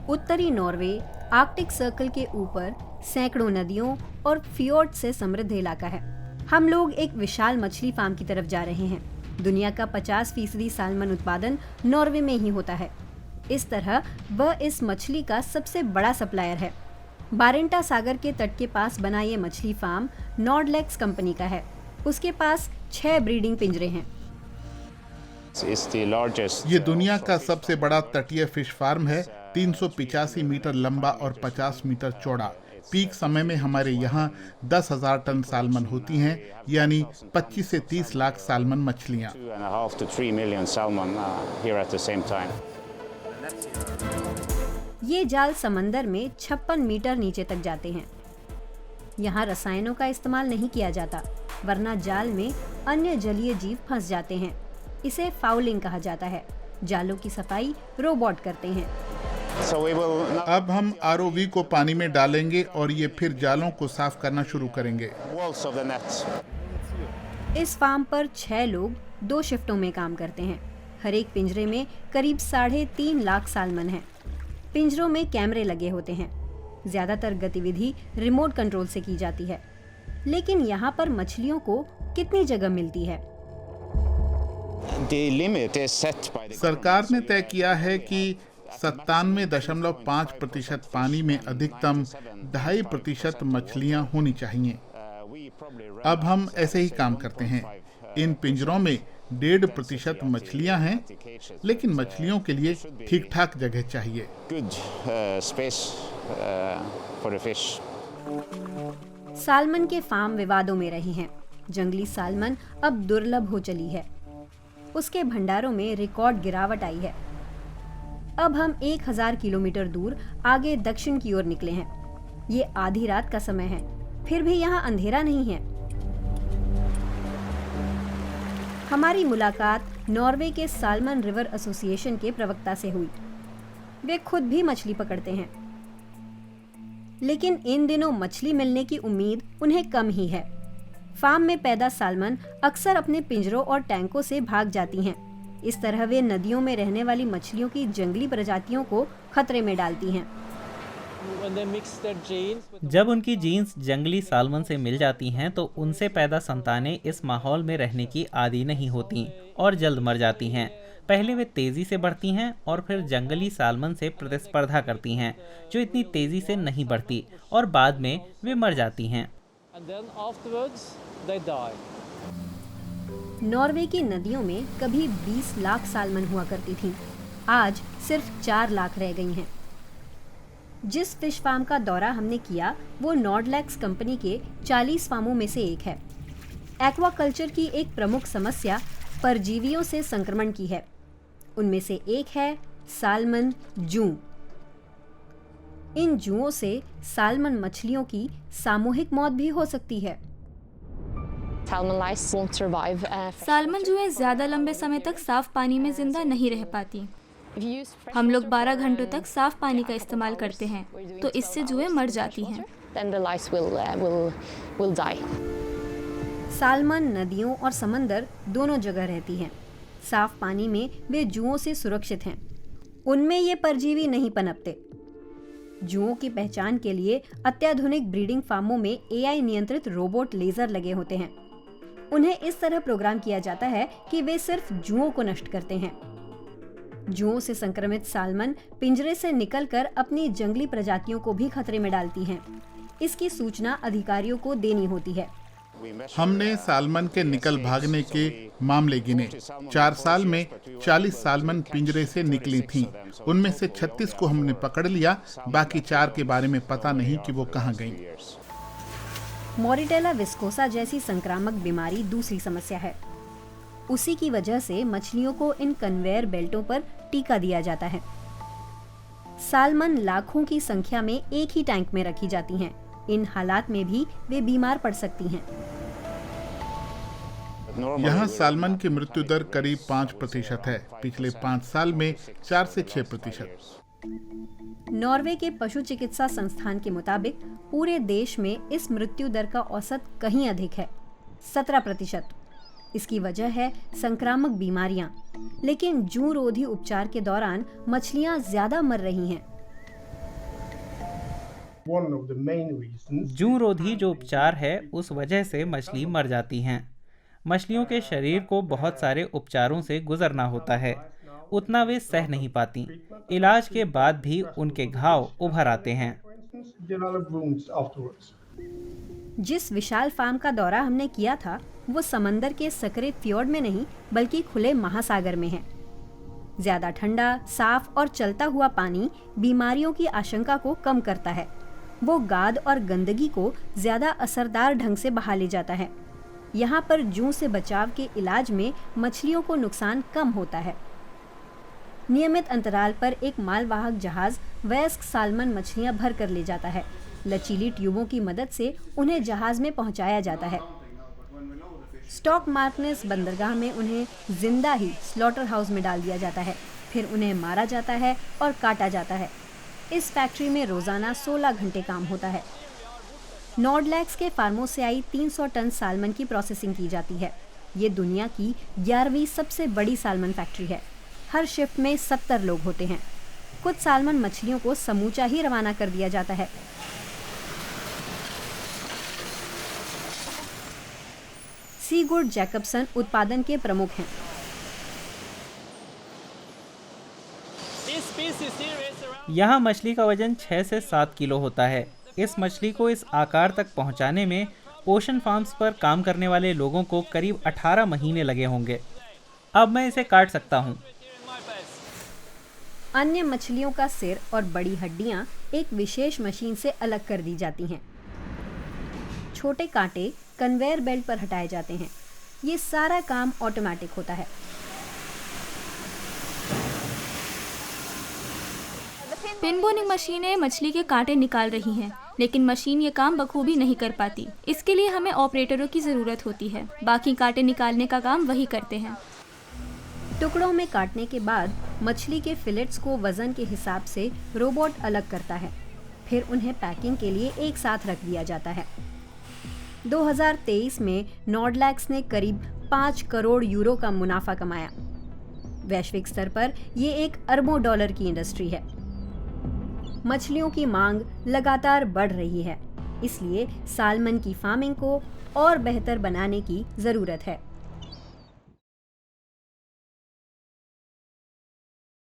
उत्तरी Norway Arctic circle के ऊपर सैकड़ों नदियों और फियोर्ड से समृद्ध इलाका है। हम लोग एक विशाल मछली फार्म की तरफ जा रहे हैं। दुनिया का 50% सालमन उत्पादन नॉर्वे में ही होता है। इस तरह वह इस मछली का सबसे बड़ा सप्लायर है। बारेंटा सागर के तट के पास बना ये मछली फार्म नॉर्डलेक्स कंपनी का है। उसके पास 6 ब्रीडिंग पिंजरे हैं। ये दुनिया का सबसे बड़ा तटीय फिश फार्म है। 385 मीटर लंबा और 50 मीटर चौड़ा। पीक समय में हमारे यहाँ 10,000 टन सालमन होती हैं, यानी 25 से 30 लाख सालमन मछलियाँ। ये जाल समंदर में 56 मीटर नीचे तक जाते हैं। यहाँ रसायनों का इस्तेमाल नहीं किया जाता, वरना जाल में अन्य जलीय जीव फंस जाते हैं। इसे फाउलिंग कहा जाता है। जालों की सफाई रोबोट करते हैं। अब हम आरओवी को पानी में डालेंगे और ये फिर जालों को साफ करना शुरू करेंगे। इस फार्म पर 6 लोग 2 शिफ्टों में काम करते हैं। हर एक पिंजरे में करीब 3.5 लाख सालमन हैं। पिंजरों में कैमरे लगे होते हैं। ज्यादातर गतिविधि रिमोट कंट्रोल से की जाती है। लेकिन यहाँ पर मछलियों को कितनी जगह मिलती है? सरकार ने तय किया है कि 97.5% पानी में अधिकतम 2.5% मछलियाँ होनी चाहिए। अब हम ऐसे ही काम करते हैं। इन पिंजरों में 1.5% मछलियाँ हैं, लेकिन मछलियों के लिए ठीक ठाक जगह चाहिए। सालमन के फार्म विवादों में रहे हैं। जंगली सालमन अब दुर्लभ हो चली है। उसके भंडारों में रिकॉर्ड गिरावट आई है। अब हम 1000 किलोमीटर दूर आगे दक्षिण की ओर निकले हैं। ये आधी रात का समय है, फिर भी यहाँ अंधेरा नहीं है। हमारी मुलाकात नॉर्वे के सालमन रिवर एसोसिएशन के प्रवक्ता से हुई। वे खुद भी मछली पकड़ते हैं, लेकिन इन दिनों मछली मिलने की उम्मीद उन्हें कम ही है। फार्म में पैदा सालमन अक्सर अपने पिंजरों और टैंकों से भाग जाती हैं। इस तरह वे नदियों में रहने वाली मछलियों की जंगली प्रजातियों को खतरे में डालती हैं। जब उनकी जीन्स जंगली सालमन से मिल जाती हैं तो उनसे पैदा संतानें इस माहौल में रहने की आदी नहीं होती और जल्द मर जाती हैं। पहले वे तेजी से बढ़ती हैं और फिर जंगली सालमन से प्रतिस्पर्धा करती हैं, जो इतनी तेजी से नहीं बढ़ती, और बाद में वे मर जाती हैं। नॉर्वे की नदियों में कभी 20 लाख सालमन हुआ करती थीं। आज सिर्फ 4 लाख रह गई हैं। जिस फिश फार्म का दौरा हमने किया वो नॉर्डलेक्स कंपनी के 40 फार्मों में से एक है। एक्वाकल्चर की एक प्रमुख समस्या परजीवियों से संक्रमण की है। उनमें से एक है सालमन जू। इन जुओं से सालमन मछलियों की सामूहिक मौत भी हो सकती है। सालमन जुएं ज्यादा लंबे समय तक साफ पानी में जिंदा नहीं रह पाती। हम लोग 12 घंटों तक साफ पानी का इस्तेमाल करते हैं, तो इससे जुएं मर जाती हैं। सालमन नदियों और समंदर दोनों जगह रहती हैं। साफ पानी में वे जुओं से सुरक्षित हैं। उनमें ये परजीवी नहीं पनपते। जुओं की पहचान के लिए अत्याधुनिक ब्रीडिंग फार्मों में एआई नियंत्रित रोबोट लेजर लगे होते हैं। उन्हें इस तरह प्रोग्राम किया जाता है कि वे सिर्फ जुओं को नष्ट करते हैं। जुओं से संक्रमित सालमन पिंजरे से निकलकर अपनी जंगली प्रजातियों को भी खतरे में डालती हैं। इसकी सूचना अधिकारियों को देनी होती है। हमने सालमन के निकल भागने के मामले गिने। 4 साल में 40 सालमन पिंजरे से निकली थीं। उनमें से 36 को हमने पकड़ लिया। बाकी 4 के बारे में पता नहीं कि वो कहाँ गईं। मोरिटेला विस्कोसा जैसी संक्रामक बीमारी दूसरी समस्या है। उसी की वजह से मछलियों को इन कन्वेयर बेल्टों पर टीका दिया जाता है। सालमन लाखों की संख्या में एक ही टैंक में रखी जाती हैं। इन हालात में भी वे बीमार पड़ सकती हैं। यहाँ सालमन की मृत्यु दर करीब 5% है। पिछले 5 साल में 4 से 6%। नॉर्वे के पशु चिकित्सा संस्थान के मुताबिक पूरे देश में इस मृत्यु दर का औसत कहीं अधिक है, 17%। इसकी वजह है संक्रामक बीमारियां, लेकिन जूं रोधी उपचार के दौरान मछलियां ज्यादा मर रही हैं। जूं रोधी जो उपचार है उस वजह से मछली मर जाती हैं। मछलियों के शरीर को बहुत सारे उपचारों से गुजरना होता है, उतना वे सह नहीं पाती। इलाज के बाद भी उनके घाव उभर आते हैं। जिस विशाल फार्म का दौरा हमने किया था वो समंदर के सकरे फ्योर्ड में नहीं बल्कि खुले महासागर में है। ज्यादा ठंडा, साफ और चलता हुआ पानी बीमारियों की आशंका को कम करता है। वो गाद और गंदगी को ज्यादा असरदार ढंग से बहा ले जाता है। यहाँ पर जूं से बचाव के इलाज में मछलियों को नुकसान कम होता है। नियमित अंतराल पर एक मालवाहक जहाज वयस्क साल्मन मछलियां भर कर ले जाता है। लचीली ट्यूबों की मदद से उन्हें जहाज में पहुंचाया जाता है। स्टॉक मार्टिनेस बंदरगाह में उन्हें जिंदा ही स्लॉटर हाउस में डाल दिया जाता है। फिर उन्हें मारा जाता है और काटा जाता है। इस फैक्ट्री में रोजाना 16 घंटे काम होता है। नॉर्डलैक्स के फार्मों से आई 300 टन साल्मन की प्रोसेसिंग की जाती है। ये दुनिया की 11वीं सबसे बड़ी साल्मन फैक्ट्री है। हर शिफ्ट में 70 लोग होते हैं। कुछ साल्मन मछलियों को समूचा ही रवाना कर दिया जाता है। सीगुड जैकबसन उत्पादन के प्रमुख हैं। यहाँ मछली का वजन 6 से 7 किलो होता है। इस मछली को इस आकार तक पहुँचाने में ओशन फार्म्स पर काम करने वाले लोगों को करीब 18 महीने लगे होंगे। अब मैं इसे काट सकता हूँ। अन्य मछलियों का सिर और बड़ी हड्डियाँ एक विशेष मशीन से अलग कर दी जाती हैं। छोटे कांटे कन्वेयर बेल्ट पर हटाए जाते हैं। ये सारा काम ऑटोमेटिक होता है। पिन बोनिंग मशीनें मछली के कांटे निकाल रही हैं, लेकिन मशीन ये काम बखूबी नहीं कर पाती। इसके लिए हमें ऑपरेटरों की ज़रूरत होती है। बाकी कांटे निकालने का काम वही करते हैं। टुकड़ों में काटने के बाद मछली के फिलेट्स को वजन के हिसाब से रोबोट अलग करता है। फिर उन्हें पैकिंग के लिए एक साथ रख दिया जाता है। 2023 में नॉर्डलैक्स ने करीब 5 करोड़ यूरो का मुनाफा कमाया। वैश्विक स्तर पर ये एक अरबों डॉलर की इंडस्ट्री है। मछलियों की मांग लगातार बढ़ रही है, इसलिए साल्मन की फार्मिंग को और बेहतर बनाने की जरूरत है।